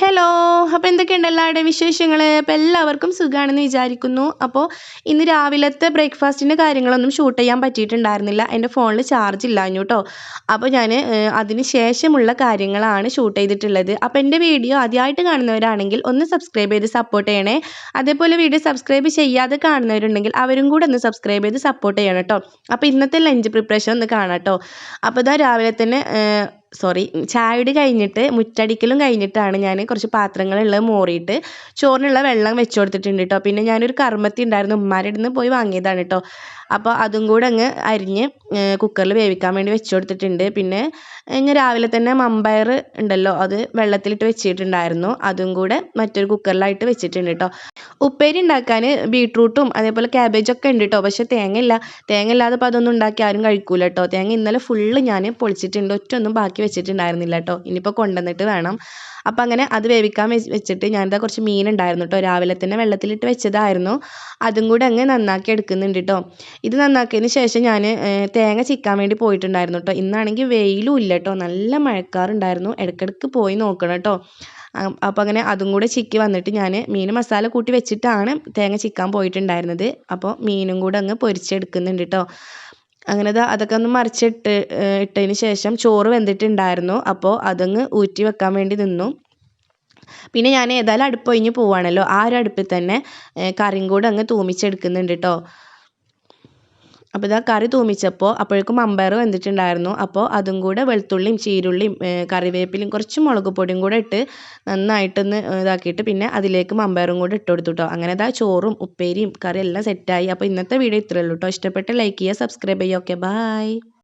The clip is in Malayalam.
ഹലോ. അപ്പോൾ എന്തൊക്കെയുണ്ട് എല്ലാവരുടെയും വിശേഷങ്ങൾ? അപ്പോൾ എല്ലാവർക്കും സുഖമാണെന്ന് വിചാരിക്കുന്നു. അപ്പോൾ ഇന്ന് രാവിലത്തെ ബ്രേക്ക്ഫാസ്റ്റിൻ്റെ കാര്യങ്ങളൊന്നും ഷൂട്ട് ചെയ്യാൻ പറ്റിയിട്ടുണ്ടായിരുന്നില്ല. എൻ്റെ ഫോണിൽ ചാർജ് ഇല്ലാഞ്ഞു കേട്ടോ. അപ്പോൾ ഞാൻ അതിന് ശേഷമുള്ള കാര്യങ്ങളാണ് ഷൂട്ട് ചെയ്തിട്ടുള്ളത്. അപ്പോൾ എൻ്റെ വീഡിയോ ആദ്യമായിട്ട് കാണുന്നവരാണെങ്കിൽ ഒന്ന് സബ്സ്ക്രൈബ് ചെയ്ത് സപ്പോർട്ട് ചെയ്യണേ. അതേപോലെ വീഡിയോ സബ്സ്ക്രൈബ് ചെയ്യാതെ കാണുന്നവരുണ്ടെങ്കിൽ അവരും കൂടെ ഒന്ന് സബ്സ്ക്രൈബ് ചെയ്ത് സപ്പോർട്ട് ചെയ്യണം കേട്ടോ. അപ്പോൾ ഇന്നത്തെ ലഞ്ച് പ്രിപ്പറേഷൻ ഒന്ന് കാണാം കേട്ടോ. അപ്പോൾ ഇതാ രാവിലെ തന്നെ ചായകുടി കഴിഞ്ഞിട്ട് മുറ്റടിക്കലും കഴിഞ്ഞിട്ടാണ് ഞാൻ കുറച്ച് പാത്രങ്ങളുള്ളത് മോറിയിട്ട് ചോറിനുള്ള വെള്ളം വെച്ച് കൊടുത്തിട്ടുണ്ട് കേട്ടോ. പിന്നെ ഞാനൊരു കർമ്മത്തി ഉണ്ടായിരുന്നു, ഉമ്മാരുടെ അടുത്ത് പോയി വാങ്ങിയതാണ് കേട്ടോ. അപ്പോൾ അതും കൂടെ അങ്ങ് അരിഞ്ഞ് കുക്കറിൽ വേവിക്കാൻ വേണ്ടി വെച്ച് കൊടുത്തിട്ടുണ്ട്. പിന്നെ ഞാൻ രാവിലെ തന്നെ മമ്പയർ ഉണ്ടല്ലോ, അത് വെള്ളത്തിലിട്ട് വെച്ചിട്ടുണ്ടായിരുന്നു, അതും കൂടെ മറ്റൊരു കുക്കറിലായിട്ട് വെച്ചിട്ടുണ്ട് കേട്ടോ. ഉപ്പേരി ഉണ്ടാക്കാൻ ബീട്രൂട്ടും അതേപോലെ ക്യാബേജൊക്കെ ഉണ്ട് കേട്ടോ. പക്ഷേ തേങ്ങ ഇല്ലാതെ ഇപ്പോൾ അതൊന്നും ഉണ്ടാക്കി ആരും കഴിക്കൂല കേട്ടോ. തേങ്ങ ഇന്നലെ ഫുള്ള് ഞാൻ പൊളിച്ചിട്ടുണ്ട്, ഒറ്റൊന്നും ബാക്കി വെച്ചിട്ടുണ്ടായിരുന്നില്ല കേട്ടോ. ഇനിയിപ്പോൾ കൊണ്ടുവന്നിട്ട് വേണം. അപ്പോൾ അങ്ങനെ അത് വേവിക്കാൻ വെച്ചിട്ട് ഞാനിതാ കുറച്ച് മീനുണ്ടായിരുന്നു കേട്ടോ, രാവിലെ തന്നെ വെള്ളത്തിലിട്ട് വെച്ചതായിരുന്നു, അതും കൂടെ അങ്ങ് നന്നാക്കി എടുക്കുന്നുണ്ട് കേട്ടോ. ഇത് നന്നാക്കിയതിന് ശേഷം ഞാൻ തേങ്ങ ചിക്കാൻ വേണ്ടി പോയിട്ടുണ്ടായിരുന്നു കേട്ടോ. ഇന്നാണെങ്കിൽ വെയിലും ഇല്ല കേട്ടോ, നല്ല മഴക്കാറുണ്ടായിരുന്നു. ഇടയ്ക്കിടയ്ക്ക് പോയി നോക്കണം കേട്ടോ. അപ്പോൾ അങ്ങനെ അതും കൂടെ ചിക്കി വന്നിട്ട് ഞാൻ മീൻ മസാല കൂട്ടി വെച്ചിട്ടാണ് തേങ്ങ ചിക്കാൻ പോയിട്ടുണ്ടായിരുന്നത്. അപ്പോൾ മീനും കൂടെ അങ്ങ് പൊരിച്ചെടുക്കുന്നുണ്ട് കേട്ടോ. അങ്ങനെ അതൊക്കെ ഒന്ന് ഇട്ടതിന് ശേഷം ചോറ് വെന്തിട്ടുണ്ടായിരുന്നു. അപ്പോൾ അതങ്ങ് ഊറ്റി വെക്കാൻ വേണ്ടി നിന്നു. പിന്നെ ഞാൻ ഏതായാലും അടുപ്പ് ഒഴിഞ്ഞ് പോവുകയാണല്ലോ, ആ ഒരു അടുപ്പിൽ തന്നെ കറിയും കൂടെ അങ്ങ് തൂമിച്ചെടുക്കുന്നുണ്ട് കേട്ടോ. അപ്പോൾ ഇതാ കറി തൂമിച്ചപ്പോൾ അപ്പോഴേക്കും മമ്പയർ വെന്തിട്ടുണ്ടായിരുന്നു. അപ്പോൾ അതും കൂടെ വെളുത്തുള്ളിയും ചീരുള്ളിയും കറിവേപ്പിലയും കുറച്ച് മുളക് പൊടിയും കൂടെ ഇട്ട് നന്നായിട്ടൊന്ന് ഇതാക്കിയിട്ട് പിന്നെ അതിലേക്ക് മമ്പയറും കൂടെ ഇട്ട് കൊടുത്തു കേട്ടോ. അങ്ങനെ ഇതാ ചോറും ഉപ്പേരിയും കറിയും എല്ലാം സെറ്റായി. അപ്പോൾ ഇന്നത്തെ വീഡിയോ ഇത്രയേ ഉള്ളൂ കേട്ടോ. ഇഷ്ടപ്പെട്ട് ലൈക്ക് ചെയ്യുക, സബ്സ്ക്രൈബ് ചെയ്യുക. Okay, by.